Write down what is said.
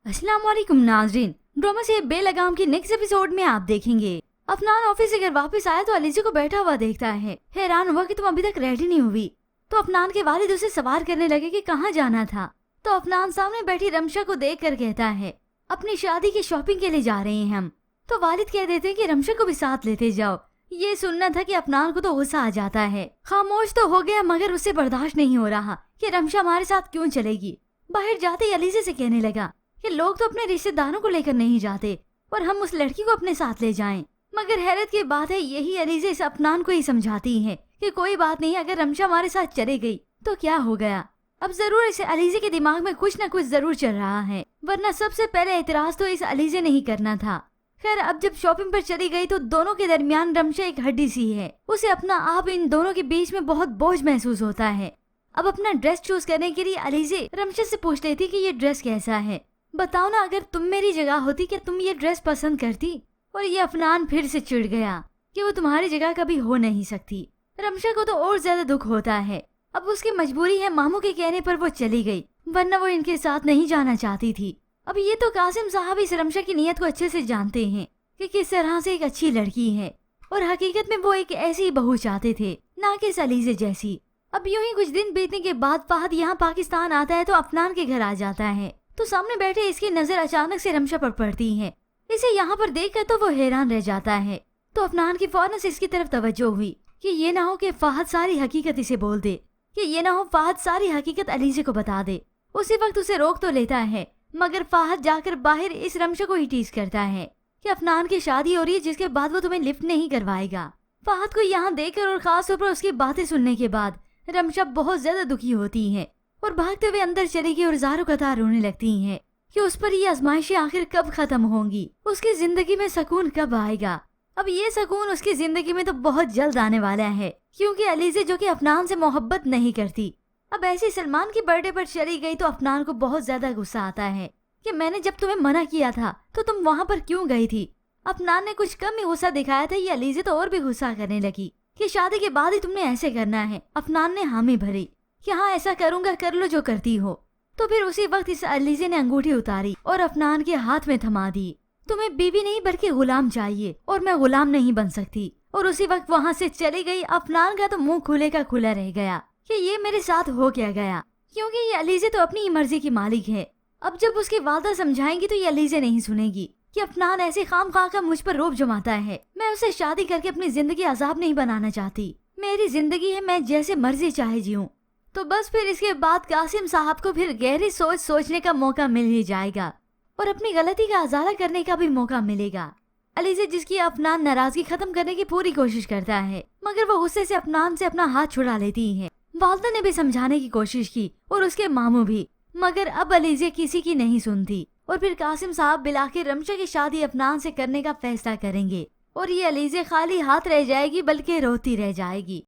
अस्सलाम वालेकुम नाजरीन, ड्रामा से बेलगाम के नेक्स्ट एपिसोड में आप देखेंगे अफनान ऑफिस से घर वापस आया तो अलीज़ा को बैठा हुआ देखता है। हैरान हुआ कि तुम अभी तक रेडी नहीं हुई। तो अफनान के वालिद उसे सवाल करने लगे कि कहाँ जाना था। तो अफनान सामने बैठी रमशा को देख कर कहता है अपनी शादी की शॉपिंग के लिए जा रहे हैं हम। तो वालिद कह देते हैं कि रमशा को भी साथ लेते जाओ। ये सुनना था कि अफनान को तो गुस्सा आ जाता है। खामोश तो हो गया मगर उसे बर्दाश्त नहीं हो रहा कि रमशा हमारे साथ क्यों चलेगी। बाहर जाते ही अलीज़ा से कहने लगा कि लोग तो अपने रिश्तेदारों को लेकर नहीं जाते और हम उस लड़की को अपने साथ ले जाएं। मगर हैरत की बात है यही अलीज़ा इस अफनान को ही समझाती है कि कोई बात नहीं, अगर रमशा हमारे साथ चले गई तो क्या हो गया। अब जरूर इस अलीज़ा के दिमाग में कुछ न कुछ जरूर चल रहा है, वरना सबसे पहले एतराज तो इस अलीज़ा ने ही करना था। खैर अब जब शॉपिंग पर चली गई तो दोनों के दरमियान रमशा एक हड्डी सी है। उसे अपना आप इन दोनों के बीच में बहुत बोझ महसूस होता है। अब अपना ड्रेस चूज करने के लिए अलीज़ा रमशा से पूछ लेती कि ये ड्रेस कैसा है, बताओ ना, अगर तुम मेरी जगह होती क्या तुम ये ड्रेस पसंद करती। और ये अफनान फिर से चिढ़ गया कि वो तुम्हारी जगह कभी हो नहीं सकती। रमशा को तो और ज्यादा दुख होता है। अब उसकी मजबूरी है, मामू के कहने पर वो चली गई, वरना वो इनके साथ नहीं जाना चाहती थी। अब ये तो कासिम साहब इस रमशा की नीयत को अच्छे से जानते हैं कि किस तरह से एक अच्छी लड़की है और हकीकत में वो एक ऐसी बहू चाहते थे, ना कि अलीज़ा जैसी। अब यूं ही कुछ दिन बीतने के बाद फहद यहाँ पाकिस्तान आता है तो अफनान के घर आ जाता है। तो सामने बैठे इसकी नजर अचानक से रमशा पर पड़ती है। इसे यहाँ पर देखकर तो वो हैरान रह जाता है। तो अफनान की फौरन से इसकी तरफ तवज्जो हुई कि ये ना हो कि फहद सारी हकीकत इसे बोल दे, कि ये ना हो फहद सारी हकीकत अलीज़ा को बता दे। उसी वक्त उसे रोक तो लेता है मगर फहद जाकर बाहर इस रमशा को ही टीज करता है कि अफनान की शादी हो रही है जिसके बाद वो तुम्हें लिफ्ट नहीं करवाएगा। फहद को यहाँ देखकर और खास तौर पर उसकी बातें सुनने के बाद रमशा बहुत ज्यादा दुखी होती है और भागते हुए अंदर चली गई और ज़ारो कतार रोने लगती हैं कि उस पर ये आजमाइशें आखिर कब खत्म होंगी, उसकी जिंदगी में सुकून कब आएगा। अब ये सुकून उसकी जिंदगी में तो बहुत जल्द आने वाला है, क्योंकि अलीज़ा जो कि अफनान से मोहब्बत नहीं करती अब ऐसी सलमान की बर्थडे पर चली गई। तो अफनान को बहुत ज्यादा गुस्सा आता है कि मैंने जब तुम्हें मना किया था तो तुम वहाँ पर क्यों गई थी। अफनान ने कुछ कम ही गुस्सा दिखाया था, ये अलीज़ा तो और भी गुस्सा करने लगी कि शादी के बाद ही तुमने ऐसे करना है। अफनान ने हामी भरी कि हाँ ऐसा करूंगा, कर लो जो करती हो। तो फिर उसी वक्त इस अलीज़ा ने अंगूठी उतारी और अफनान के हाथ में थमा दी। तुम्हें बीवी नहीं बल्कि गुलाम चाहिए और मैं गुलाम नहीं बन सकती। और उसी वक्त वहाँ से चली गई। अफनान का तो मुंह खुले का खुला रह गया कि ये मेरे साथ हो क्या गया, क्योंकि ये अलीज़ा तो अपनी ही मर्जी की मालिक है। अब जब उसकी वालदा समझाएंगी तो ये अलीज़ा नहीं सुनेगी कि अफनान ऐसे खाम खा कर मुझ पर रोब जमाता है। मैं उसे शादी करके अपनी जिंदगी अजाब नहीं बनाना चाहती। मेरी जिंदगी है, मैं जैसे मर्जी चाहे जीऊं। तो बस फिर इसके बाद कासिम साहब को फिर गहरी सोच सोचने का मौका मिल ही जाएगा और अपनी गलती का अजाला करने का भी मौका मिलेगा। अलीज़ा जिसकी अफनान नाराजगी खत्म करने की पूरी कोशिश करता है मगर वो गुस्से से अफनान से अपना हाथ छुड़ा लेती है। वालदा ने भी समझाने की कोशिश की और उसके मामू भी, मगर अब अलीज़ा किसी की नहीं सुनती और फिर कासिम साहब बिलाखिर रमशा की शादी अफनान से करने का फैसला करेंगे और ये अलीज़ा खाली हाथ रह जाएगी बल्कि रोती रह जाएगी।